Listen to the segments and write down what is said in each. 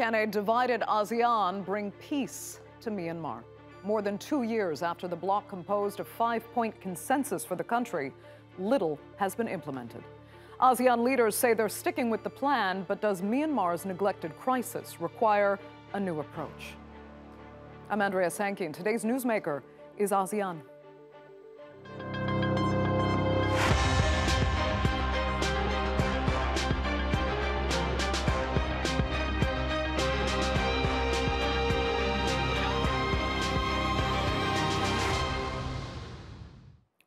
Can a divided ASEAN bring peace to Myanmar? More than 2 years after the bloc composed a 5-point consensus for the country, little has been implemented. ASEAN leaders say they're sticking with the plan, but does Myanmar's neglected crisis require a new approach? I'm Andrea Sankey, and today's newsmaker is ASEAN.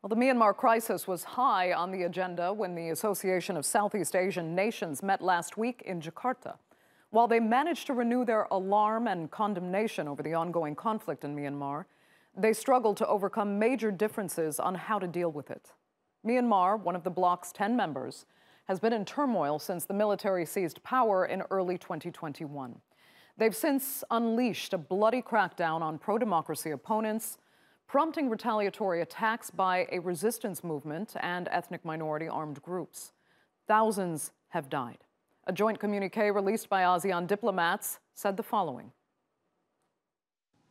Well, the Myanmar crisis was high on the agenda when the Association of Southeast Asian Nations met last week in Jakarta. While they managed to renew their alarm and condemnation over the ongoing conflict in Myanmar, they struggled to overcome major differences on how to deal with it. Myanmar, one of the bloc's 10 members, has been in turmoil since the military seized power in early 2021. They've since unleashed a bloody crackdown on pro-democracy opponents, prompting retaliatory attacks by a resistance movement and ethnic minority armed groups. Thousands have died. A joint communiqué released by ASEAN diplomats said the following.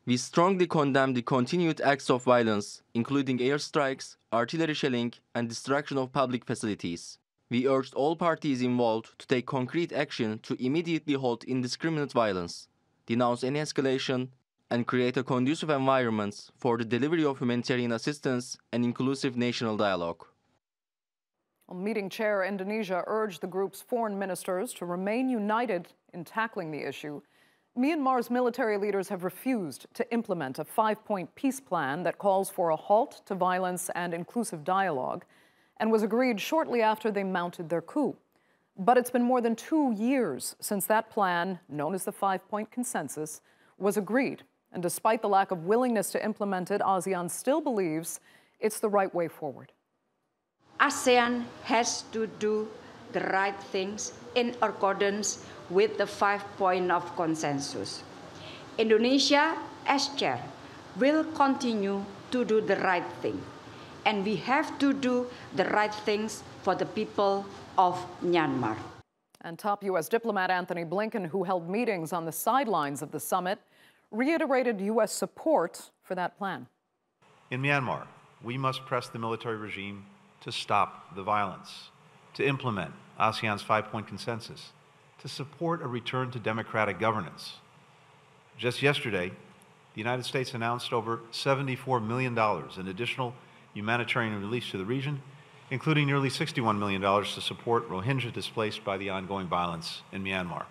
We strongly condemn the continued acts of violence, including airstrikes, artillery shelling, and destruction of public facilities. We urged all parties involved to take concrete action to immediately halt indiscriminate violence, denounce any escalation, and create a conducive environment for the delivery of humanitarian assistance and inclusive national dialogue. Meeting chair Indonesia urged the group's foreign ministers to remain united in tackling the issue. Myanmar's military leaders have refused to implement a 5-point peace plan that calls for a halt to violence and inclusive dialogue, and was agreed shortly after they mounted their coup. But it's been more than 2 years since that plan, known as the 5-point consensus, was agreed. And despite the lack of willingness to implement it, ASEAN still believes it's the right way forward. ASEAN has to do the right things in accordance with the 5-point of consensus. Indonesia, as chair, will continue to do the right thing. And we have to do the right things for the people of Myanmar. And top U.S. diplomat Antony Blinken, who held meetings on the sidelines of the summit, reiterated U.S. support for that plan. In Myanmar, we must press the military regime to stop the violence, to implement ASEAN's 5-point consensus, to support a return to democratic governance. Just yesterday, the United States announced over $74 million in additional humanitarian relief to the region, including nearly $61 million to support Rohingya displaced by the ongoing violence in Myanmar.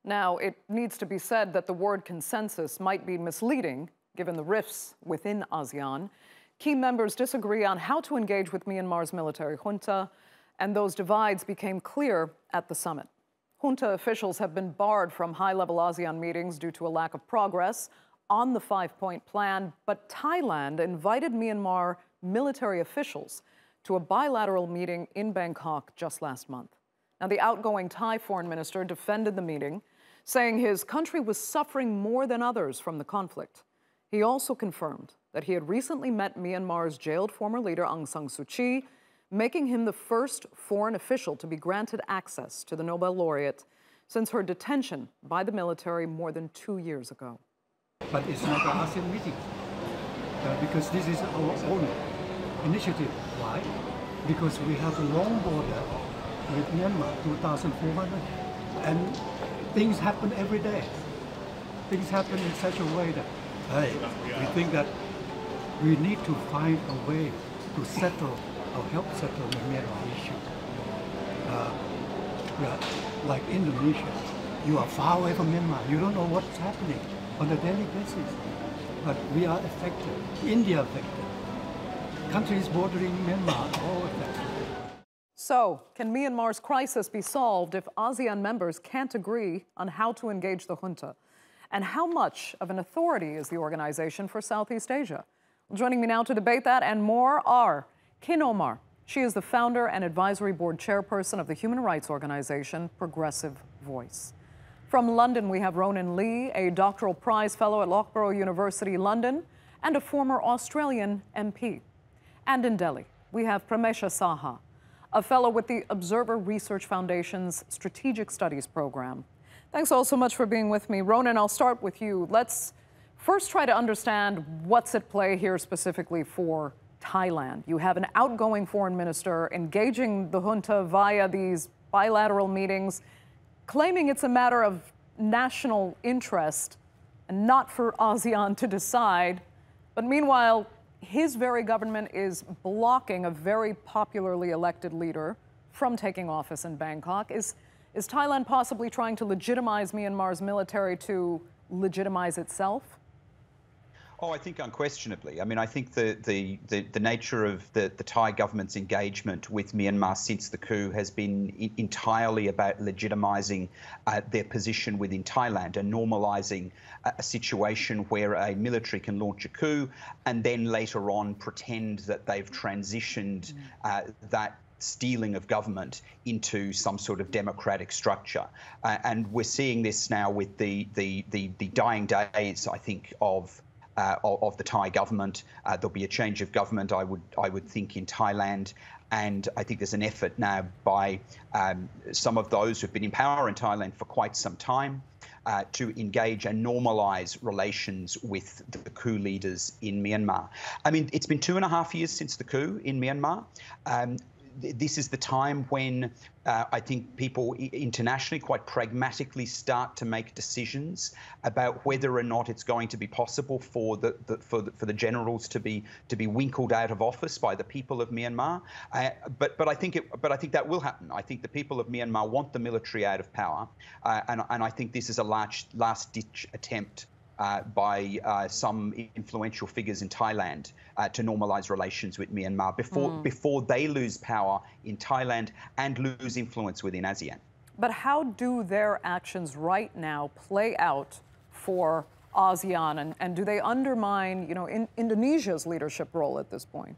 Now, it needs to be said that the word consensus might be misleading, given the rifts within ASEAN. Key members disagree on how to engage with Myanmar's military junta, and those divides became clear at the summit. Junta officials have been barred from high-level ASEAN meetings due to a lack of progress on the 5-point plan, but Thailand invited Myanmar military officials to a bilateral meeting in Bangkok just last month. Now, the outgoing Thai foreign minister defended the meeting, saying his country was suffering more than others from the conflict. He also confirmed that he had recently met Myanmar's jailed former leader Aung San Suu Kyi, making him the first foreign official to be granted access to the Nobel laureate since her detention by the military more than 2 years ago. But it's not an ASEAN meeting, because this is our own initiative. Why? Because we have a long border with Myanmar, 2,400, and things happen every day. Things happen in such a way that, hey, we think that we need to find a way to settle or help settle the Myanmar issue. Like Indonesia, you are far away from Myanmar. You don't know what's happening on a daily basis. But we are affected. India affected. Countries bordering Myanmar are all affected. So, can Myanmar's crisis be solved if ASEAN members can't agree on how to engage the junta? And how much of an authority is the Organization for Southeast Asia? Joining me now to debate that and more are Khin Ohmar. She is the founder and advisory board chairperson of the human rights organization Progressive Voice. From London, we have Ronan Lee, a doctoral prize fellow at Loughborough University, London, and a former Australian MP. And in Delhi, we have Premesha Saha, a fellow with the Observer Research Foundation's Strategic Studies program. Thanks all so much for being with me. Ronan, I'll start with you. Let's first try to understand what's at play here specifically for Thailand. You have an outgoing foreign minister engaging the junta via these bilateral meetings, claiming it's a matter of national interest and not for ASEAN to decide. But meanwhile, his very government is blocking a very popularly elected leader from taking office in Bangkok. Is Thailand possibly trying to legitimize Myanmar's military to legitimize itself? Oh, I think unquestionably. I mean, I think the nature of the Thai government's engagement with Myanmar since the coup has been entirely about legitimising their position within Thailand and normalising a situation where a military can launch a coup and then later on pretend that they've transitioned that stealing of government into some sort of democratic structure. And we're seeing this now with the dying days, I think, of the Thai government. There'll be a change of government, I would think, in Thailand. And I think there's an effort now by some of those who've been in power in Thailand for quite some time to engage and normalise relations with the coup leaders in Myanmar. I mean, it's been 2.5 years since the coup in Myanmar. This is the time when I think people internationally quite pragmatically start to make decisions about whether or not it's going to be possible for the generals to be winkled out of office by the people of Myanmar. But I think that will happen. I think the people of Myanmar want the military out of power, and I think this is a last-ditch attempt by some influential figures in Thailand to normalise relations with Myanmar before they lose power in Thailand and lose influence within ASEAN. But how do their actions right now play out for ASEAN, and do they undermine, Indonesia's leadership role at this point?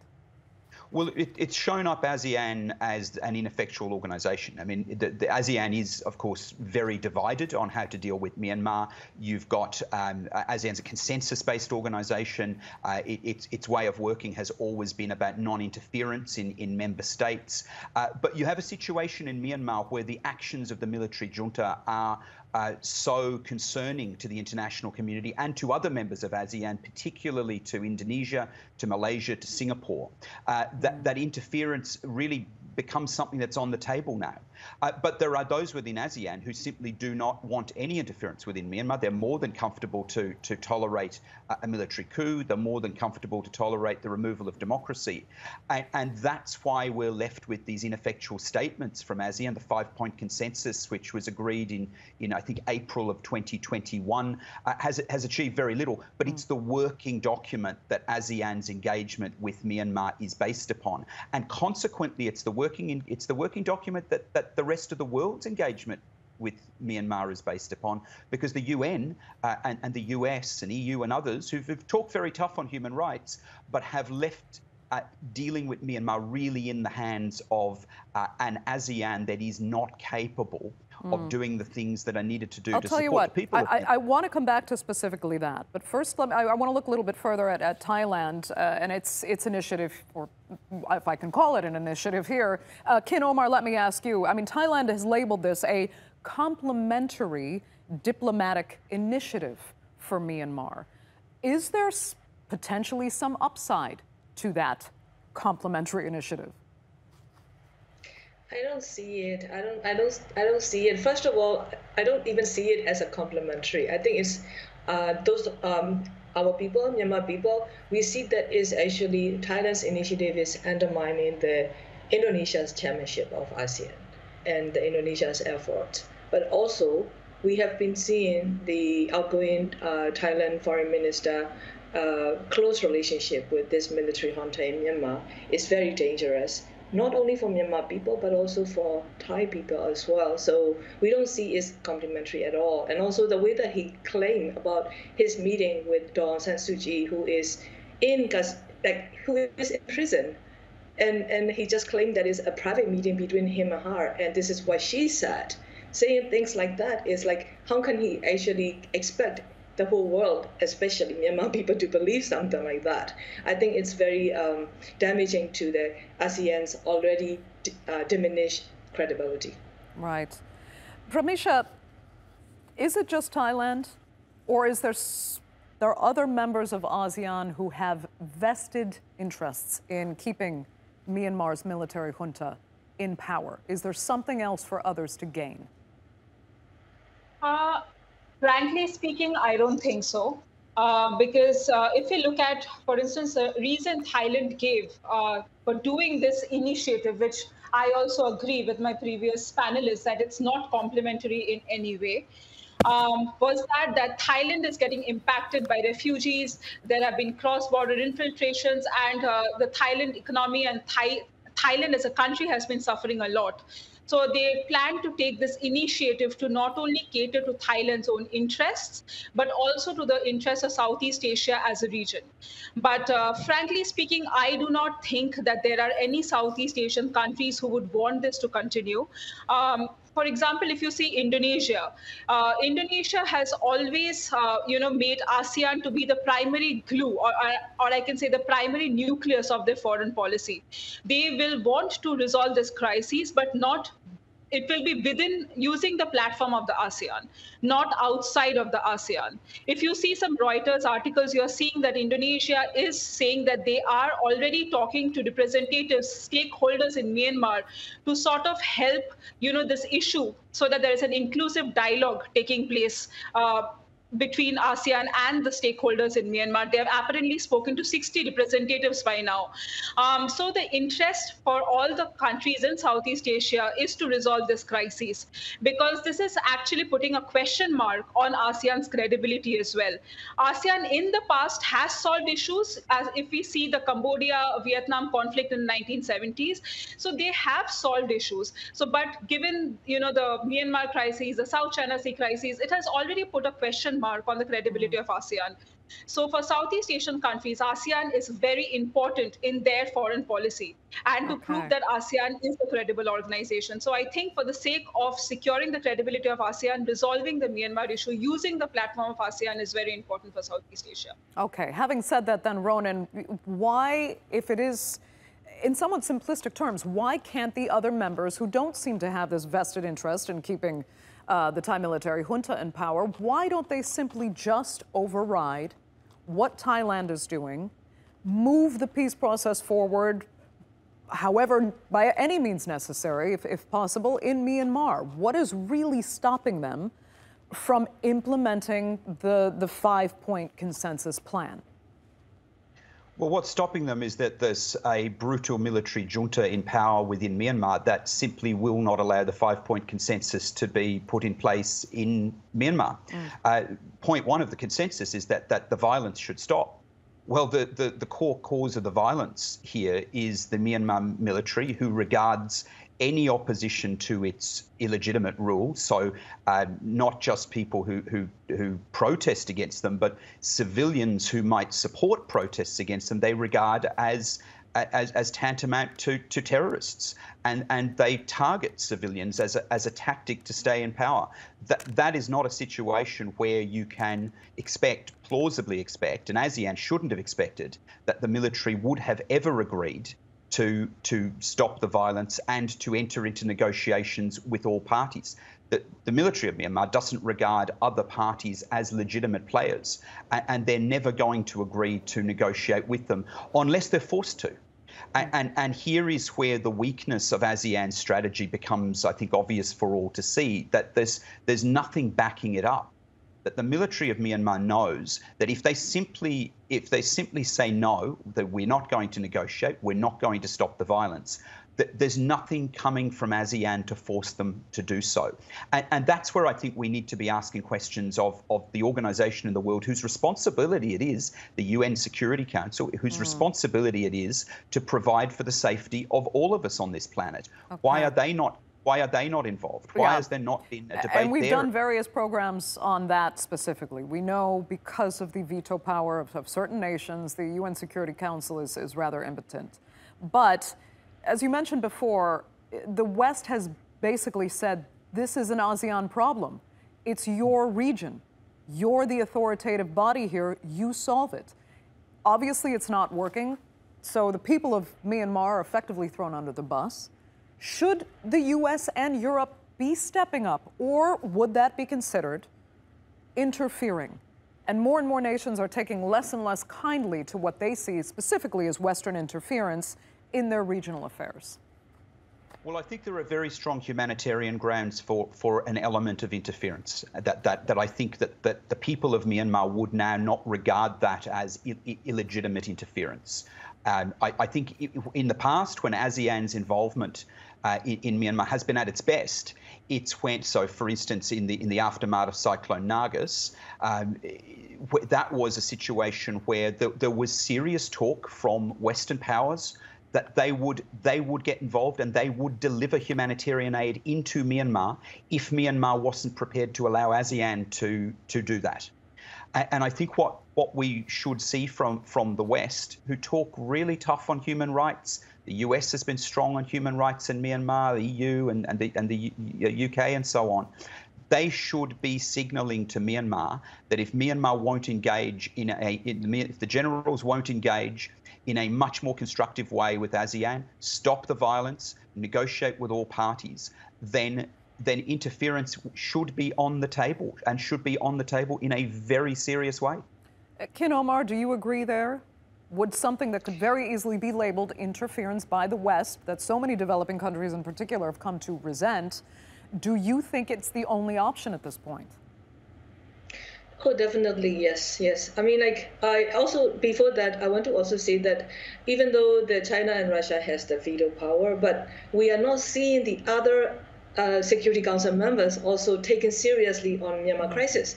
Well, it's shown up ASEAN as an ineffectual organisation. I mean, the ASEAN is, of course, very divided on how to deal with Myanmar. You've got ASEAN's a consensus-based organisation. Its way of working has always been about non-interference in member states. But you have a situation in Myanmar where the actions of the military junta are so concerning to the international community and to other members of ASEAN, particularly to Indonesia, to Malaysia, to Singapore, that interference really becomes something that's on the table now. But there are those within ASEAN who simply do not want any interference within Myanmar. They're more than comfortable to tolerate a military coup. They're more than comfortable to tolerate the removal of democracy. And that's why we're left with these ineffectual statements from ASEAN. The 5-point consensus, which was agreed in I think, April of 2021, has achieved very little. But it's the working document that ASEAN's engagement with Myanmar is based upon. And consequently, it's the working document that the rest of the world's engagement with Myanmar is based upon, because the UN and the US and EU and others who've talked very tough on human rights, but have left dealing with Myanmar really in the hands of an ASEAN that is not capable of doing the things that are needed to do to support the people. I want to come back to specifically that, but first I want to look a little bit further at Thailand and its initiative, or if I can call it an initiative here. Khin Ohmar, let me ask you. I mean, Thailand has labeled this a complementary diplomatic initiative for Myanmar. Is there potentially some upside to that complementary initiative? I don't see it. I don't see it. First of all, I don't even see it as a complementary. I think it's our people, Myanmar people, we see that is actually Thailand's initiative is undermining the Indonesia's chairmanship of ASEAN and the Indonesia's effort. But also, we have been seeing the outgoing Thailand foreign minister close relationship with this military junta in Myanmar is very dangerous, not only for Myanmar people, but also for Thai people as well. So we don't see it complementary at all. And also the way that he claimed about his meeting with Aung San Suu Kyi, who is in prison, and he just claimed that it's a private meeting between him and her, and this is what she said. Saying things like that is like, how can he actually expect the whole world, especially Myanmar people, to believe something like that? I think it's very damaging to the ASEAN's already diminished credibility. Right. Premesha, Is it just Thailand, or is there are other members of ASEAN who have vested interests in keeping Myanmar's military junta in power? Is there something else for others to gain? Frankly speaking, I don't think so. Because if you look at, for instance, the reason Thailand gave for doing this initiative, which I also agree with my previous panelists that it's not complementary in any way, was that Thailand is getting impacted by refugees. There have been cross-border infiltrations, and the Thailand economy and Thailand as a country has been suffering a lot. So they plan to take this initiative to not only cater to Thailand's own interests, but also to the interests of Southeast Asia as a region. But frankly speaking, I do not think that there are any Southeast Asian countries who would want this to continue. For example, if you see Indonesia, Indonesia has always, made ASEAN to be the primary glue, or I can say the primary nucleus of their foreign policy. They will want to resolve this crisis, but not. It will be within using the platform of the ASEAN, not outside of the ASEAN. If you see some Reuters articles, you're seeing that Indonesia is saying that they are already talking to representatives, stakeholders in Myanmar to sort of help, this issue so that there is an inclusive dialogue taking place between ASEAN and the stakeholders in Myanmar. They have apparently spoken to 60 representatives by now. So the interest for all the countries in Southeast Asia is to resolve this crisis, because this is actually putting a question mark on ASEAN's credibility as well. ASEAN in the past has solved issues, as if we see the Cambodia-Vietnam conflict in the 1970s. So they have solved issues. So, but given, the Myanmar crisis, the South China Sea crisis, it has already put a question mark on the credibility of ASEAN. So for Southeast Asian countries, ASEAN is very important in their foreign policy and to prove that ASEAN is a credible organization. So I think for the sake of securing the credibility of ASEAN, resolving the Myanmar issue, using the platform of ASEAN is very important for Southeast Asia. Okay, having said that then, Ronan, why, if it is in somewhat simplistic terms, why can't the other members who don't seem to have this vested interest in keeping the Thai military junta in power, why don't they simply just override what Thailand is doing, move the peace process forward, however, by any means necessary, if possible, in Myanmar? What is really stopping them from implementing the 5-point consensus plan? Well, what's stopping them is that there's a brutal military junta in power within Myanmar that simply will not allow the 5-point consensus to be put in place in Myanmar. Point one of the consensus is that the violence should stop. Well, the core cause of the violence here is the Myanmar military, who regards any opposition to its illegitimate rule, so not just people who protest against them, but civilians who might support protests against them, they regard as tantamount to terrorists, and they target civilians as a tactic to stay in power. That is not a situation where you can plausibly expect, and ASEAN shouldn't have expected, that the military would have ever agreed to stop the violence and to enter into negotiations with all parties. The military of Myanmar doesn't regard other parties as legitimate players, and they're never going to agree to negotiate with them unless they're forced to. And here is where the weakness of ASEAN's strategy becomes, I think, obvious for all to see, that there's nothing backing it up. That the military of Myanmar knows that if they simply say no, that we're not going to negotiate, we're not going to stop the violence, that there's nothing coming from ASEAN to force them to do so. And that's where I think we need to be asking questions of the organisation in the world whose responsibility it is, the UN Security Council, whose responsibility it is to provide for the safety of all of us on this planet. Why are they not involved? Why has there not been a debate there? And we've done various programs on that specifically. We know because of the veto power of certain nations, the UN Security Council is rather impotent. But as you mentioned before, the West has basically said, this is an ASEAN problem. It's your region. You're the authoritative body here. You solve it. Obviously, it's not working. So the people of Myanmar are effectively thrown under the bus. Should the U.S. and Europe be stepping up, or would that be considered interfering, and more nations are taking less and less kindly to what they see specifically as Western interference in their regional affairs? Well, I think there are very strong humanitarian grounds for an element of interference that I think that the people of Myanmar would now not regard that as illegitimate interference. I think in the past, when ASEAN's involvement in Myanmar has been at its best, it's when, so for instance, in the aftermath of Cyclone Nargis, that was a situation where there was serious talk from Western powers that they would get involved and they would deliver humanitarian aid into Myanmar if Myanmar wasn't prepared to allow ASEAN to do that. And I think what we should see from the West, who talk really tough on human rights, the US has been strong on human rights in Myanmar, the EU and the UK and so on, they should be signalling to Myanmar that if Myanmar won't engage if the generals won't engage in a much more constructive way with ASEAN, stop the violence, negotiate with all parties, then interference should be on the table, and should be on the table in a very serious way. Khin Ohmar, do you agree there? Would something that could very easily be labeled interference by the West, that so many developing countries in particular have come to resent, do you think it's the only option at this point? Oh, definitely, yes. I mean, I also, before that, I want to also say that even though China and Russia has the veto power, but we are not seeing the other Security Council members also taken seriously on Myanmar crisis.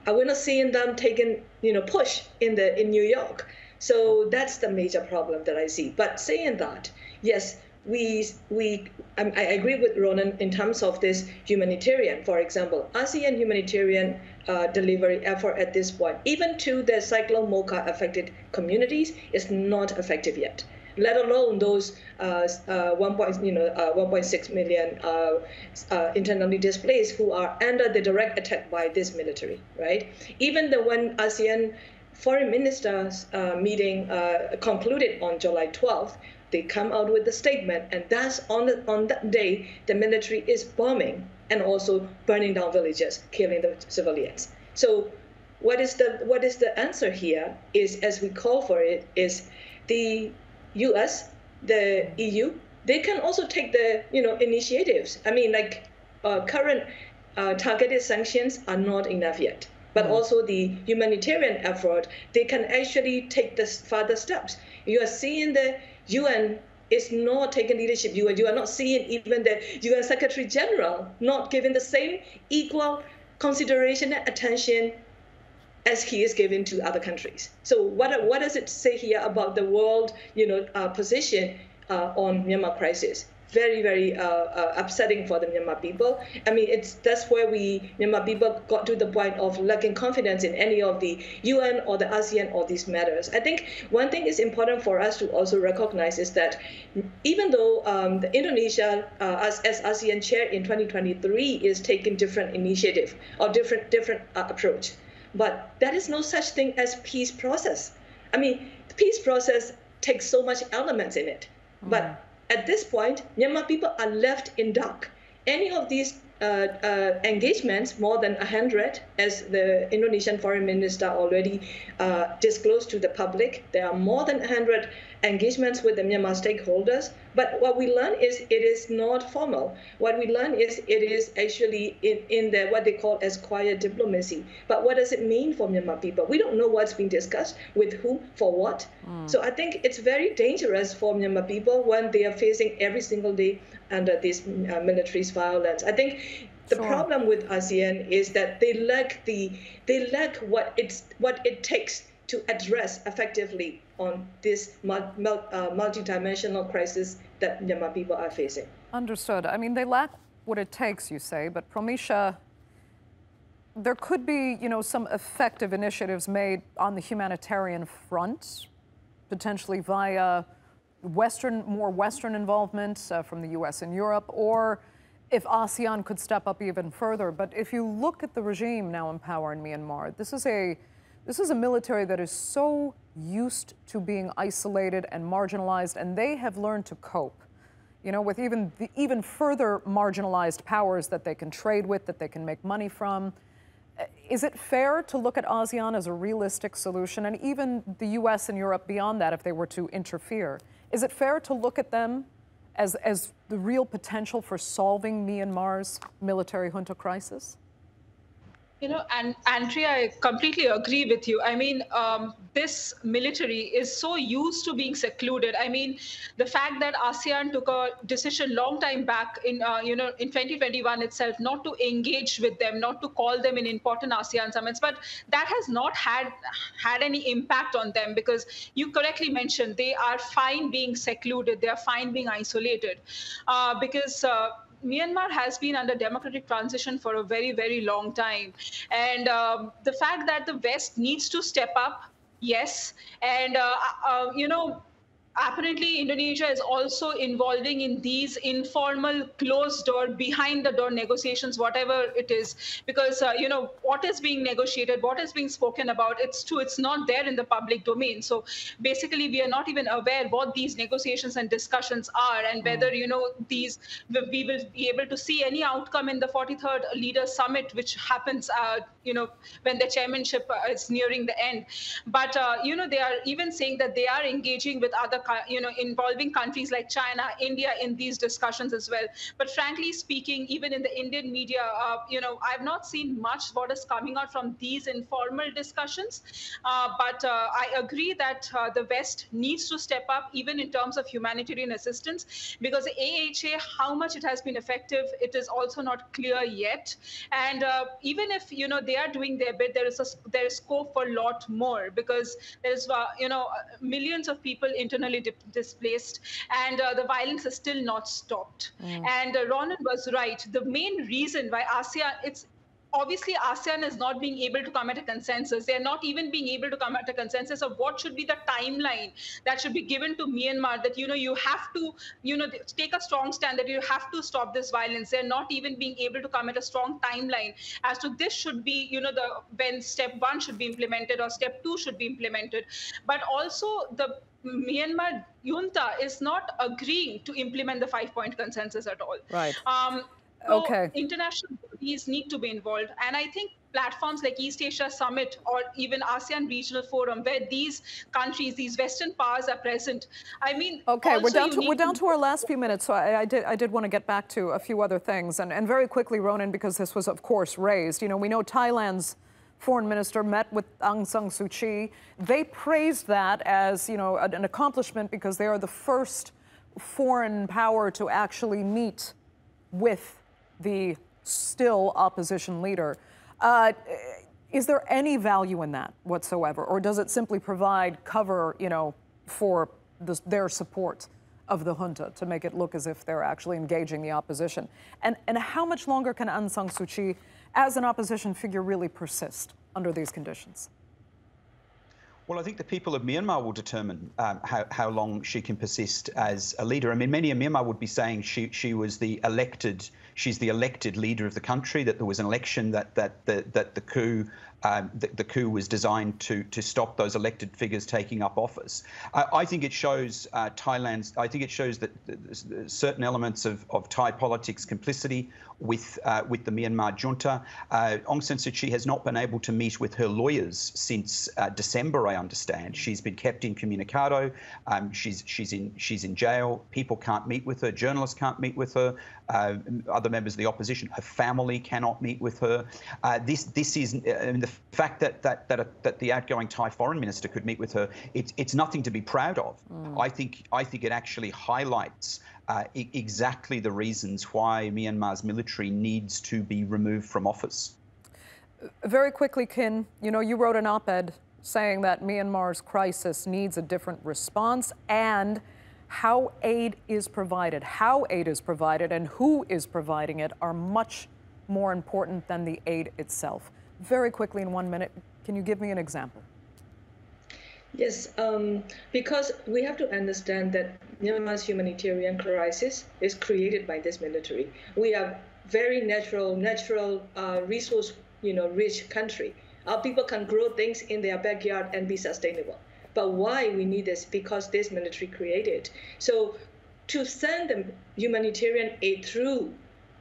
We're not seeing them taken, push in New York. So that's the major problem that I see. But saying that, yes, I agree with Ronan in terms of this humanitarian. For example, ASEAN humanitarian delivery effort at this point, even to the Cyclone Mocha affected communities, is not effective yet. Let alone those 1.6 million internally displaced who are under the direct attack by this military, right? Even when ASEAN foreign ministers meeting concluded on July 12th, they come out with a statement, and that's on that day the military is bombing and also burning down villages, killing the civilians. So what is the answer here is, as we call for it, is the US, the EU, they can also take the initiatives. I mean, current targeted sanctions are not enough yet, but also the humanitarian effort, they can actually take the further steps. You are seeing the UN is not taking leadership. You are not seeing even the UN Secretary General not giving the same equal consideration and attention as he is giving to other countries. So what does it say here about the world, position on Myanmar crisis? Very, very upsetting for the Myanmar people. I mean, that's where Myanmar people got to the point of lacking confidence in any of the UN or the ASEAN or these matters. I think one thing is important for us to also recognize is that even though the Indonesia, as ASEAN chair in 2023, is taking different initiative or different approach, but there is no such thing as peace process. I mean, the peace process takes so much elements in it, but at this point, Myanmar people are left in dark. Any of these engagements, more than 100, as the Indonesian foreign minister already disclosed to the public, there are more than 100 engagements with the Myanmar stakeholders. But what we learn is it is not formal. What we learn is it is actually in the what they call as quiet diplomacy. But what does it mean for Myanmar people? We don't know what's being discussed, with whom, for what. So I think it's very dangerous for Myanmar people when they are facing every single day under this military's violence. I think the problem with ASEAN is that they lack what it takes to address effectively on this multidimensional crisis that Myanmar people are facing. Understood. I mean, they lack what it takes, you say, but Premesha, there could be, some effective initiatives made on the humanitarian front, potentially via more Western involvement from the US and Europe, or if ASEAN could step up even further. But if you look at the regime now in power in Myanmar, this is a military that is so used to being isolated and marginalized, and they have learned to cope, with even further marginalized powers that they can trade with, that they can make money from. Is it fair to look at ASEAN as a realistic solution, and even the US and Europe beyond that if they were to interfere? Is it fair to look at them as the real potential for solving Myanmar's military junta crisis? You know, and Andrea, I completely agree with you. I mean, this military is so used to being secluded. I mean, the fact that ASEAN took a decision long time back in, in 2021 itself, not to engage with them, not to call them in important ASEAN summits, but that has not had any impact on them, because you correctly mentioned they are fine being secluded, they are fine being isolated, because Myanmar has been under democratic transition for a very, very long time. And the fact that the West needs to step up, yes. And, apparently Indonesia is also involving in these informal closed door, behind the door negotiations, whatever it is, because what is being negotiated, what is being spoken about, it's true, it's not there in the public domain. So basically we are not even aware what these negotiations and discussions are, and whether we will be able to see any outcome in the 43rd Leaders Summit, which happens when the chairmanship is nearing the end. But they are even saying that they are engaging with other involving countries like China, India in these discussions as well. But frankly speaking, even in the Indian media, I've not seen much what is coming out from these informal discussions. But I agree that the West needs to step up, even in terms of humanitarian assistance, because the AHA, how much it has been effective, it is also not clear yet. And even if they are doing their bit, there is scope for a lot more, because there is millions of people internally displaced, and the violence is still not stopped. And Ronan was right. The main reason why obviously ASEAN is not being able to come at a consensus. They're not even being able to come at a consensus of what should be the timeline that should be given to Myanmar, that you have to take a strong stand, that you have to stop this violence. They're not even being able to come at a strong timeline as to this should be when step 1 should be implemented or step 2 should be implemented. But also the Myanmar junta is not agreeing to implement the 5-point consensus at all. Right. So international bodies need to be involved. And I think platforms like East Asia Summit or even ASEAN Regional Forum, where these countries, these Western powers are present. I mean, okay, we're down to our last few minutes, so I did want to get back to a few other things. And very quickly, Ronan, because this was, of course, raised. We know Thailand's foreign minister met with Aung San Suu Kyi. They praised that as, an accomplishment, because they are the first foreign power to actually meet with the still opposition leader. Is there any value in that whatsoever, or does it simply provide cover, for their support of the junta to make it look as if they're actually engaging the opposition? And how much longer can Aung San Suu Kyi, as an opposition figure, really persist under these conditions? Well, I think the people of Myanmar will determine how long she can persist as a leader. I mean, many in Myanmar would be saying she was she's the elected leader of the country, that there was an election, that the coup was designed to stop those elected figures taking up office. I think it shows I think it shows that certain elements of Thai politics complicity with the Myanmar junta. Aung San Suu Kyi has not been able to meet with her lawyers since December, I understand. She's been kept incommunicado. She's in jail. People can't meet with her. Journalists can't meet with her. Other members of the opposition, her family cannot meet with her. This is the fact that the outgoing Thai foreign minister could meet with her. It's nothing to be proud of. I think it actually highlights exactly the reasons why Myanmar's military needs to be removed from office. Very quickly, Khin, you wrote an op-ed saying that Myanmar's crisis needs a different response, and how aid is provided, and who is providing it are much more important than the aid itself. Very quickly, in 1 minute, can you give me an example? Yes, because we have to understand that Myanmar's humanitarian crisis is created by this military. We are very natural resource, rich country. Our people can grow things in their backyard and be sustainable. But why we need this? Because this military created. So to send them humanitarian aid through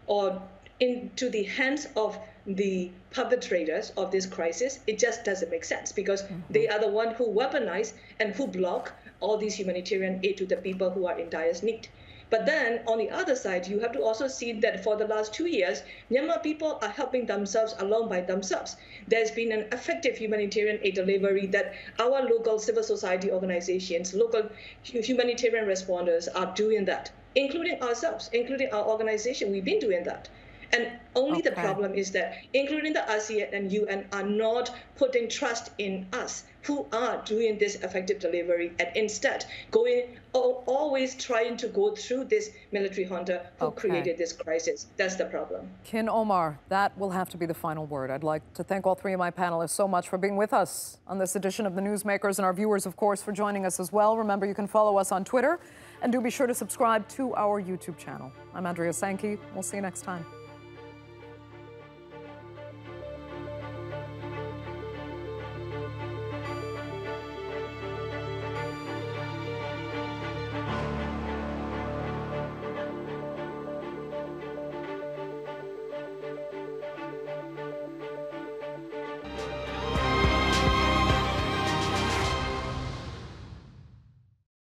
or into the hands of the perpetrators of this crisis, it just doesn't make sense, because they are the one who weaponize and who block all these humanitarian aid to the people who are in dire need. But then on the other side, you have to also see that for the last 2 years, Myanmar people are helping themselves along by themselves. There's been an effective humanitarian aid delivery that our local civil society organizations, local humanitarian responders are doing that, including ourselves, including our organization. We've been doing that. And only the problem is that, including the ASEAN and UN, are not putting trust in us, who are doing this effective delivery, and instead always trying to go through this military junta who created this crisis. That's the problem. Khin Ohmar, that will have to be the final word. I'd like to thank all three of my panelists so much for being with us on this edition of The Newsmakers, and our viewers, of course, for joining us as well. Remember, you can follow us on Twitter, and do be sure to subscribe to our YouTube channel. I'm Andrea Sankey. We'll see you next time.